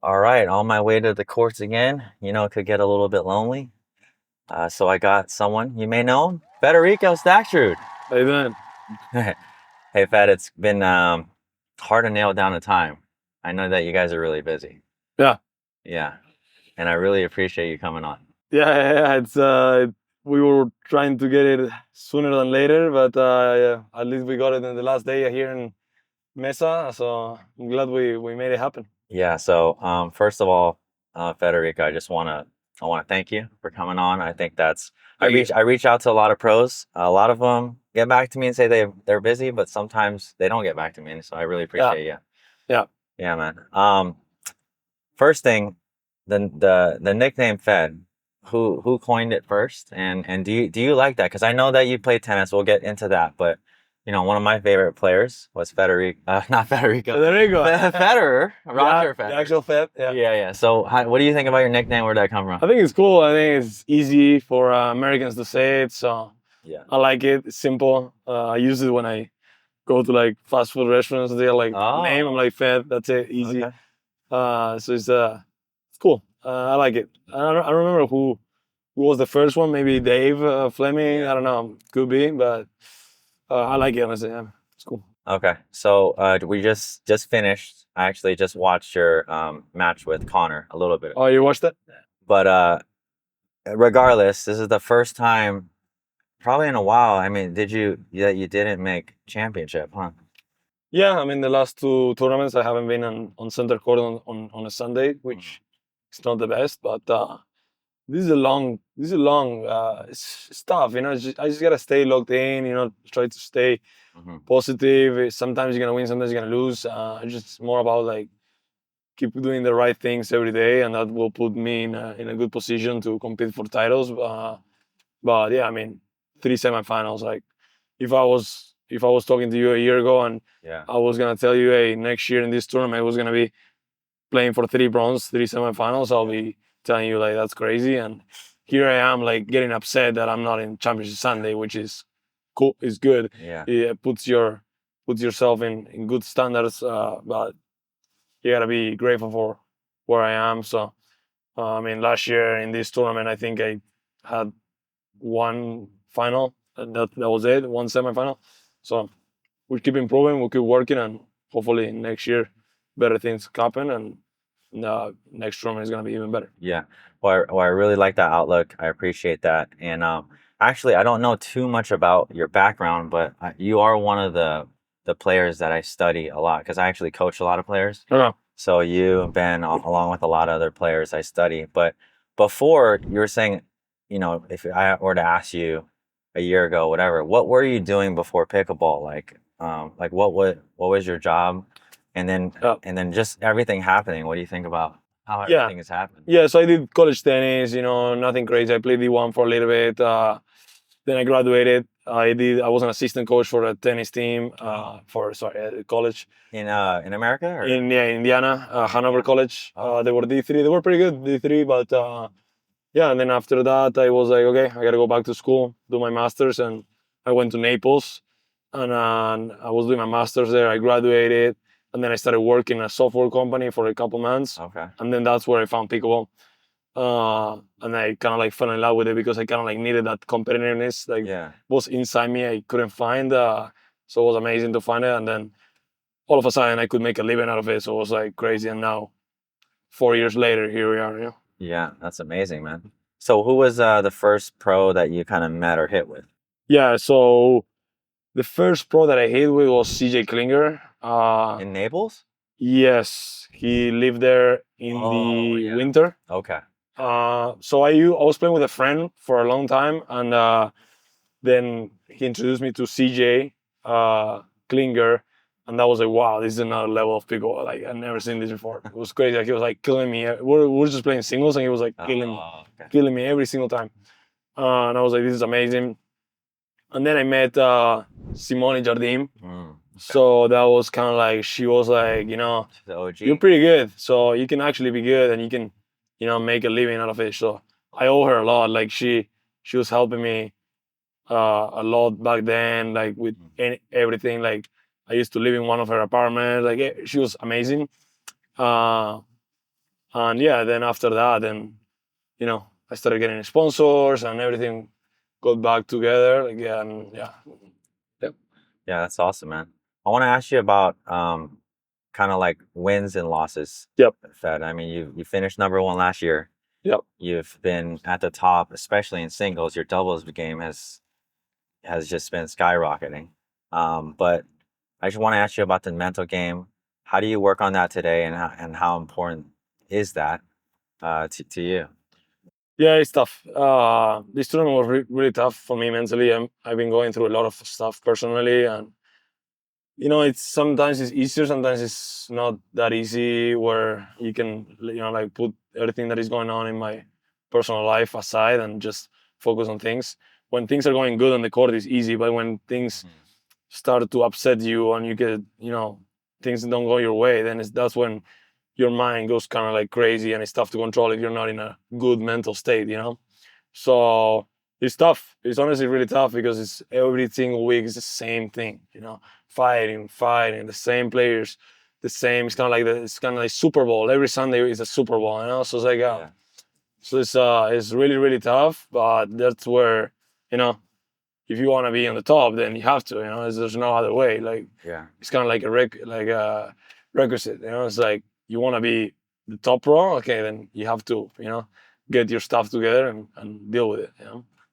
All right, on my way to the courts again. It could get a little bit lonely. So I got someone, you may know him, Federico Staksrud. How you doing? Hey, Fed, it's been hard to nail down the time. I know that you guys are really busy. Yeah, Yeah, and I really appreciate you coming on. yeah. It's we were trying to get it sooner than later, but yeah, at least we got it in the last day here in Mesa. So I'm glad we made it happen. Yeah, so first of all, Federico, I want to thank you for coming on. I think that's Thank you. I reach out to a lot of pros. A lot of them get back to me and say they're busy, but sometimes they don't get back to me, and so I really Yeah, appreciate you. yeah. Yeah, man. First thing, the nickname Fed, who coined it first, and do you like that? Because I know that you play tennis. We'll get into that, but one of my favorite players was Federico, not Federico, Federico. Federer, Roger The Federer. actual Fed. Yeah. Yeah. So, what do you think about your nickname? Where'd that come from? I think it's cool. I think it's easy for Americans to say it. So Yeah. I like it. It's simple. I use it when I go to like fast food restaurants. They're like name. I'm like Fed. That's it. Easy. Okay. So it's cool. I like it. I remember who was the first one. Maybe Dave Fleming. Yeah. I don't know. Could be, but I like it. Honestly, yeah, it's cool. Okay. So, we just finished. I actually just watched your match with Connor a little bit, Oh, you watched that? but regardless, this is the first time probably in a while. I mean, you didn't make championship, huh? Yeah, I mean the last two tournaments I haven't been on center court on a Sunday, which is not the best, but this is a long it's tough, I just gotta stay locked in, try to stay Hmm. positive. Sometimes you're gonna win, sometimes you're gonna lose. It's just more about like keep doing the right things every day, and that will put me in a good position to compete for titles. But yeah, I mean, three semifinals. Like if I was talking to you a year ago and Yeah. I was gonna tell you, hey, next year in this tournament I was gonna be playing for three bronze, three semifinals, I'll be telling you like that's crazy. And here I am, like getting upset that I'm not in Championship Sunday, which is cool. It's good. Yeah. It puts yourself in good standards. But you gotta be grateful for where I am. So I mean, last year in this tournament, I think I had one final, and that was it, one semifinal. So we keep improving, we keep working, and hopefully next year better things happen, and next tournament is gonna be even better. Yeah. Well, I really like that outlook. I appreciate that. And actually, I don't know too much about your background, but you are one of the players that I study a lot because I actually coach a lot of players. Okay. So you've been along with a lot of other players I study. But before, you were saying, if I were to ask you a year ago, whatever, what were you doing before pickleball? Like what was your job? And then just everything happening. What do you think about how Yeah. everything has happened? Yeah, so I did college tennis, nothing crazy. I played D1 for a little bit. Then I graduated. I was an assistant coach for a tennis team at college In America or? in Indiana, Hanover College. Oh. They were D3. They were pretty good, D3, but yeah, and then after that, I was like, okay, I got to go back to school, do my master's, and I went to Naples, and I was doing my master's there. I graduated, and then I started working in a software company for a couple months, Okay. and then that's where I found pickleball. And I kind of like fell in love with it because I kind of like needed that competitiveness, like Yeah. was inside me. I couldn't find, so it was amazing to find it. And then all of a sudden, I could make a living out of it. So it was like crazy. And now, 4 years later, here we are. Yeah, that's amazing, man. So who was the first pro that you kind of met or hit with? Yeah. So the first pro that I hit with was CJ Klinger. In Naples? Yes, he lived there in the yeah. winter. Okay. So I was playing with a friend for a long time, and then he introduced me to CJ Klinger, and that was like, wow, this is another level of pickle. Like I've never seen this before. It was crazy. Like, he was like killing me. We're just playing singles, and he was like Okay. killing me every single time. And I was like, this is amazing. And then I met Simone Jardim. Okay. So that was kind of like, she was like, The OG. you're pretty good. So you can actually be good and you can, make a living out of it. So I owe her a lot. Like she was helping me a lot back then, like with everything. Like I used to live in one of her apartments. Like she was amazing. And yeah, then after that, then I started getting sponsors and everything got back together again. Yeah. Yep. Yeah, that's awesome, man. I want to ask you about kind of like wins and losses. Yep. Fed. I mean, you finished number one last year. Yep. You've been at the top, especially in singles. Your doubles game has just been skyrocketing. But I just want to ask you about the mental game. How do you work on that today, and how important is that to you? Yeah, it's tough. This tournament was really tough for me mentally. I've been going through a lot of stuff personally, and it's sometimes it's easier, sometimes it's not that easy. Where you can, like put everything that is going on in my personal life aside and just focus on things. When things are going good on the court, it's easy, but when things start to upset you and you get, things don't go your way, then that's when your mind goes kind of like crazy and it's tough to control if you're not in a good mental state. So it's tough. It's honestly really tough because it's every single week is the same thing. Fighting, the same players, the same. It's kind of like Super Bowl. Every Sunday is a Super Bowl. So it's like, Yeah. so it's really really tough. But that's where, if you want to be on the top, then you have to. There's no other way. Like, Yeah. it's kind of like a requisite. It's like you want to be the top pro. Okay, then you have to get your stuff together and deal with it.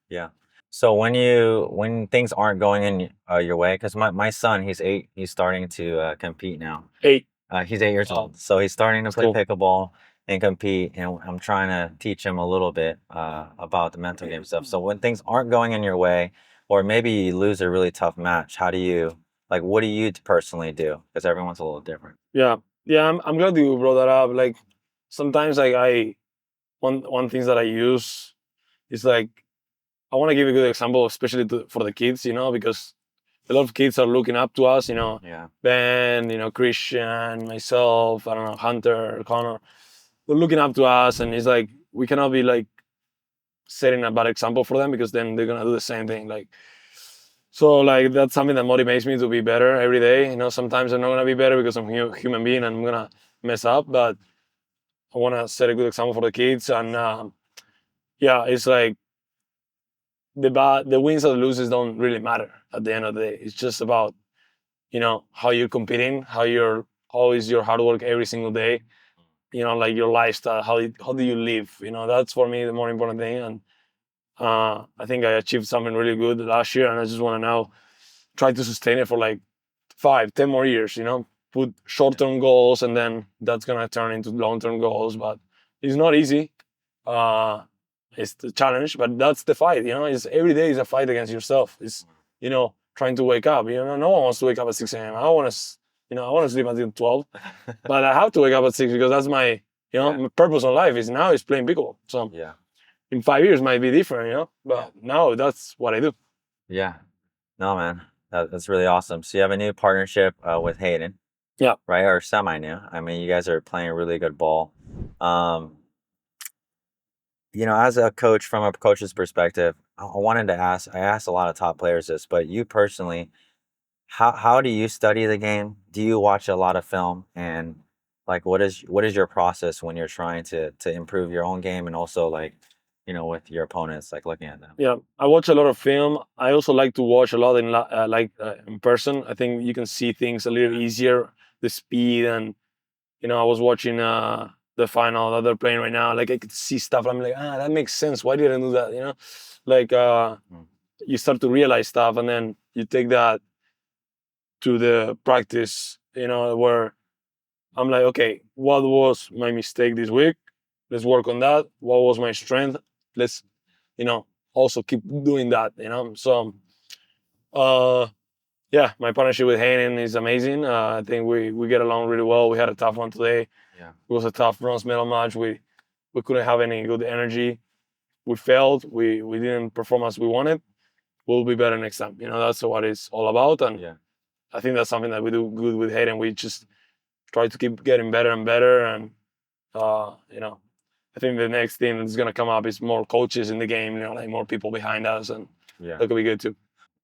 Yeah. So when things aren't going in your way, because my son, he's 8, he's starting to compete now. 8. He's 8 years Wow. old, so he's starting to That's play cool. pickleball and compete, and I'm trying to teach him a little bit about the mental game stuff. So when things aren't going in your way, or maybe you lose a really tough match, what do you personally do? Because everyone's a little different. Yeah, yeah. I'm glad you brought that up. Like sometimes, like one things that I use is like I want to give a good example, especially for the kids, because a lot of kids are looking up to us, Yeah. Ben, Christian, myself, I don't know, Hunter, Connor. They're looking up to us, and it's like we cannot be like setting a bad example for them because then they're gonna do the same thing. Like, so like that's something that motivates me to be better every day. Sometimes I'm not gonna be better because I'm a human being and I'm gonna mess up, but I want to set a good example for the kids. And yeah, it's like the wins or the losses don't really matter at the end of the day. It's just about how you're competing, how is your hard work every single day. Like your lifestyle, how do you live? That's for me the more important thing. And I think I achieved something really good last year, and I just want to now try to sustain it for like 5, 10 more years. Put short-term goals, and then that's gonna turn into long-term goals. But it's not easy. Uh, it's the challenge, but that's the fight. It's every day is a fight against yourself. It's trying to wake up. No one wants to wake up at 6 a.m. I want to, I want to sleep until 12, but I have to wake up at 6 because that's my, my purpose in life is now is playing pickleball. So Yeah. in 5 years might be different, but now that's what I do. Yeah. No, man, that's really awesome. So you have a new partnership with Hayden. Yeah. Right, or semi new. I mean, you guys are playing really good ball. Um, as a coach, from a coach's perspective, I wanted to ask. I asked a lot of top players this, but you personally, how do you study the game? Do you watch a lot of film? And like, what is your process when you're trying to improve your own game, and also like, with your opponents, like looking at them? Yeah, I watch a lot of film. I also like to watch a lot in person. I think you can see things a little easier, the speed, and I was watching the final that they're playing right now. Like I could see stuff. I'm like, that makes sense. Why didn't I do that? Like Mm. you start to realize stuff, and then you take that to the practice. Where I'm like, okay, what was my mistake this week? Let's work on that. What was my strength? Let's, also keep doing that. So, uh, yeah, my partnership with Hayden is amazing. I think we get along really well. We had a tough one today. Yeah. It was a tough bronze medal match. We couldn't have any good energy. We failed. We didn't perform as we wanted. We'll be better next time. That's what it's all about. And Yeah. I think that's something that we do good with Hayden. We just try to keep getting better and better. And I think the next thing that's gonna come up is more coaches in the game. Like more people behind us, and Yeah. that could be good too.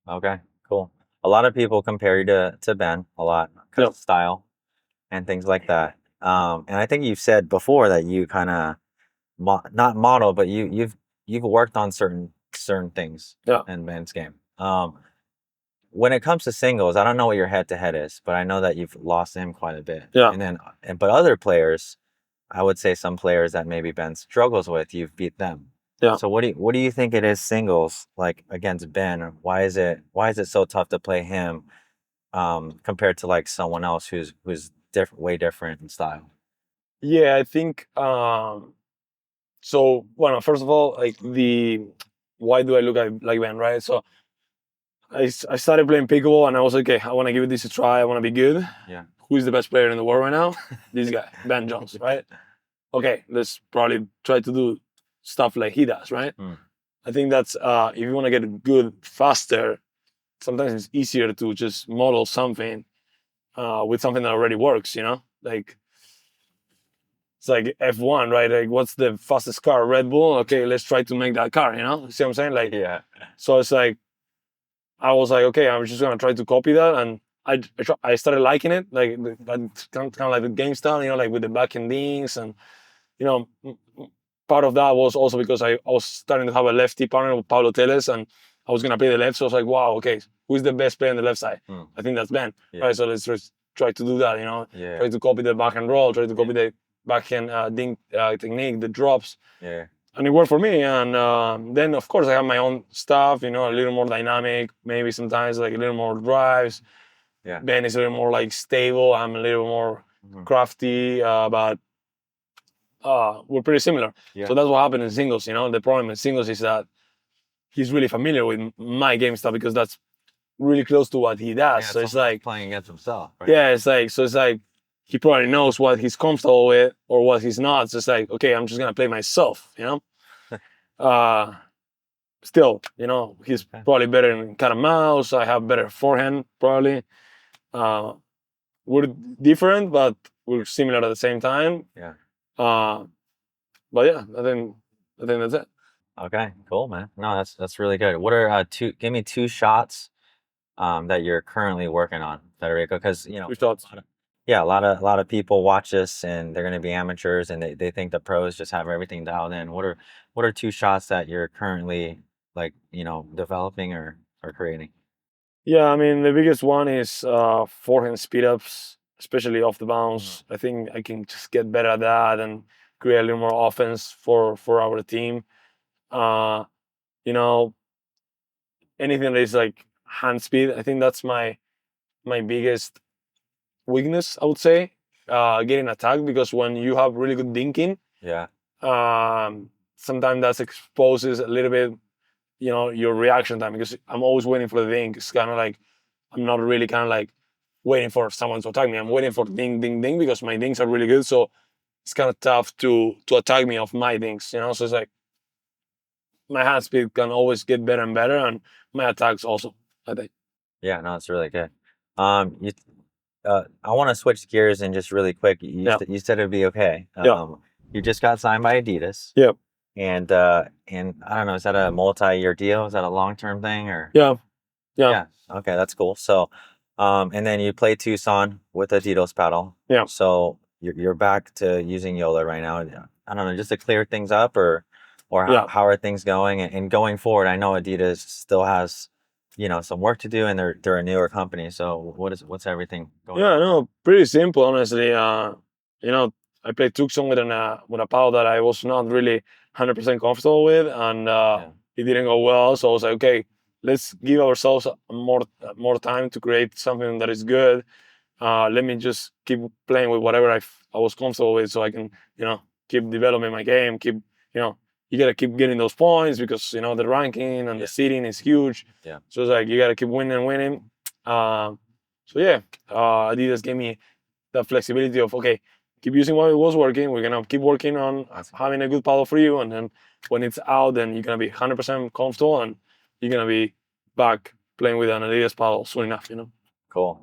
Okay. Cool. A lot of people compare you to Ben a lot because Yeah. of style and things like that. And I think you've said before that you kind of not model, but you've worked on certain things Yeah. in men's game. When it comes to singles, I don't know what your head to head is, but I know that you've lost him quite a bit. Yeah. And then, but other players, I would say some players that maybe Ben struggles with, you've beat them. Yeah. So what do you think it is singles like against Ben? Or why is it so tough to play him compared to like someone else who's different, way different in style? Yeah, I think so. Well, first of all, like why do I look like Ben, right? So I started playing pickleball and I was like, okay, I want to give this a try. I want to be good. Yeah. Who is the best player in the world right now? This guy, Ben Jones, right? Okay, let's probably try to do stuff like he does, right? Mm. I think that's if you want to get good faster, sometimes it's easier to just model something with something that already works, you know? Like it's like F1, right? Like what's the fastest car? Red Bull. Okay, let's try to make that car, you know? See what I'm saying? Like Yeah. so it's like I was like, okay, I'm just gonna try to copy that, and I started liking it, like kind of like the game style, you know, like with the back endings, and you know, part of that was also because I was starting to have a lefty partner with Paulo Teles, and I was gonna play the left, so I was like, wow, okay, who's the best player on the left side? Mm. I think that's Ben, Yeah. right? So let's just try to do that, you know, Yeah. try to copy the backhand roll, try to copy the backhand ding technique, the drops. Yeah. And it worked for me. And then, of course, I have my own stuff, you know, a little more dynamic, maybe sometimes like a little more drives. Yeah. Ben is a little more like stable. I'm a little more crafty, but we're pretty similar. Yeah. So that's what happened in singles, you know. The problem in singles is that he's really familiar with my game stuff because that's really close to what he does. Yeah, So it's like, playing against himself, right? yeah, it's like, so it's like, he probably knows what he's comfortable with or what he's not. So it's like, okay, I'm just going to play myself, you know. Still, you know, he's probably better in cat and mouse. I have better forehand, probably. We're different, but we're similar at the same time. Yeah. But yeah, I think that's it. Okay, cool, man. No, that's really good. What are give me two shots that you're currently working on, Federico? Because you know, Two shots. yeah, a lot of people watch this and they're gonna be amateurs and they think the pros just have everything dialed in. What are two shots that you're currently like, you know, developing or creating? Yeah, I mean, the biggest one is forehand speed ups, especially off the bounce. I think I can just get better at that and create a little more offense for our team. You know, anything that is like hand speed, I think that's my biggest weakness, I would say, getting attacked, because when you have really good dinking, Yeah. sometimes that exposes a little bit, you know, your reaction time, because I'm always waiting for the ding. It's kind of like I'm not really kind of like waiting for someone to attack me. I'm waiting for ding, ding, ding, because my dings are really good. So it's kind of tough to attack me off my dings, you know. So it's like my hand speed can always get better and better, and my attacks also, I think. Yeah, no, it's really good. You I want to switch gears and just really quick. Yeah. You said it'd be okay. Yeah. You just got signed by Adidas. Yeah. And I don't know, is that a multi-year deal? Is that a long-term thing or? Yeah. Yeah. Yeah. Okay, that's cool. So, and then you play Tucson with Adidas paddle. Yeah. So you're back to using Yola right now. I don't know, just to clear things up or Yeah. how are things going? And going forward, I know Adidas still has, you know, some work to do and they're a newer company. So what's everything going Yeah, on? no, pretty simple, honestly. You know, I played Tucson with a paddle that I was not really 100% comfortable with, and Yeah. it didn't go well. So I was like, okay, let's give ourselves more time to create something that is good. Let me just keep playing with whatever I was comfortable with, so I can, you know, keep developing my game. Keep, you know, you gotta keep getting those points, because you know the ranking and the seeding is huge. Yeah. So it's like you gotta keep winning. So yeah, Adidas gave me the flexibility of, okay, keep using what was working. We're gonna keep working on having a good paddle for you, and then when it's out, then you're gonna be 100% comfortable, and you're gonna be back playing with an Adidas paddle soon enough. You know. Cool.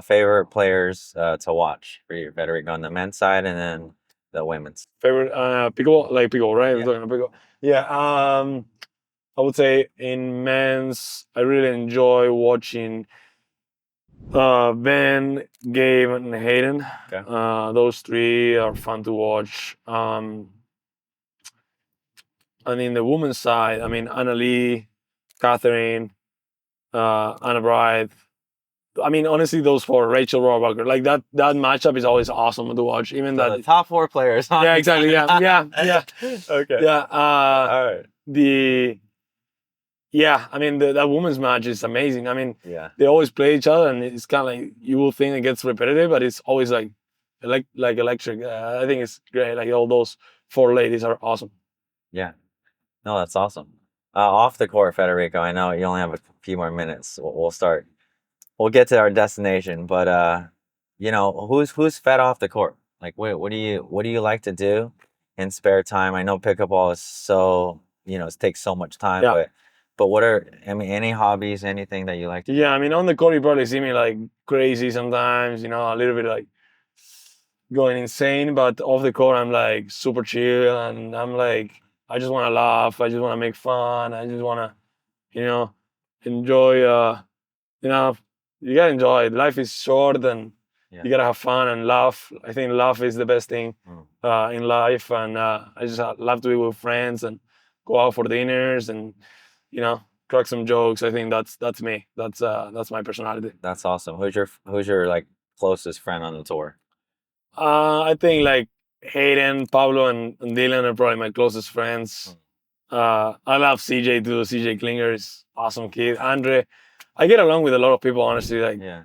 Favorite players to watch for you, Federico, on the men's side and then the women's. Favorite pickleball, like pickleball, right? Yeah. We're talking about pickleball. Yeah. I would say in men's, I really enjoy watching Ben, Gabe, and Hayden. Okay. Those three are fun to watch. And in the women's side, I mean, Anna Lee, Catherine, Anna Bride. I mean, honestly, those four, Rachel Rohrbacher, like that matchup is always awesome to watch. Even So that, the top 4 players. Huh? yeah, exactly, yeah. Okay. Yeah, All right. I mean, that women's match is amazing. I mean, Yeah. they always play each other, and it's kind of like you will think it gets repetitive, but it's always like electric. I think it's great. Like all those four ladies are awesome. Yeah. No, that's awesome. Off the court, Federico, I know you only have a few more minutes. We'll start. We'll get to our destination, but you know, who's fed off the court? Like, what do you like to do in spare time? I know pickleball is so, you know, it takes so much time, Yeah. but what are, I mean, any hobbies, anything that you like to do? Yeah, I mean, on the court, you probably see me like crazy sometimes, you know, a little bit like going insane, but off the court, I'm like super chill, and I'm like, I just want to laugh, I just want to make fun, I just want to, you know, enjoy. You know, you gotta enjoy it. Life is short, and Yeah. you gotta have fun and laugh. I think laugh is the best thing Mm. in life, and I just love to be with friends and go out for dinners and, you know, crack some jokes. I think that's me. That's my personality. That's awesome. Who's your like closest friend on the tour? I think like Hayden, Pablo, and Dylan are probably my closest friends. I love CJ too. CJ Klinger is awesome kid. Andre, I get along with a lot of people, honestly. Like, Yeah.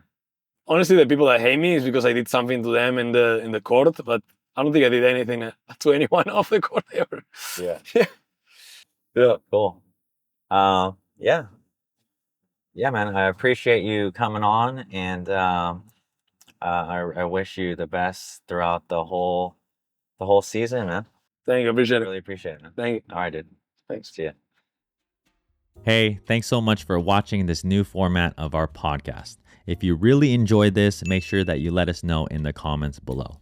honestly, the people that hate me is because I did something to them in the court, but I don't think I did anything to anyone off the court ever. Yeah. Yeah. Yeah. Cool. Yeah. Yeah, man. I appreciate you coming on, and I wish you the best throughout the whole season, man. Thank you. Appreciate it. Really appreciate it, man. Thank you. All right, dude. Thanks. See ya. Hey, thanks so much for watching this new format of our podcast. If you really enjoyed this, make sure that you let us know in the comments below.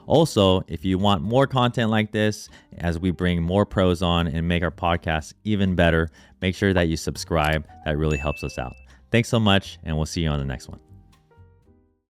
Also, if you want more content like this, as we bring more pros on and make our podcast even better, make sure that you subscribe. That really helps us out. Thanks so much, and we'll see you on the next one.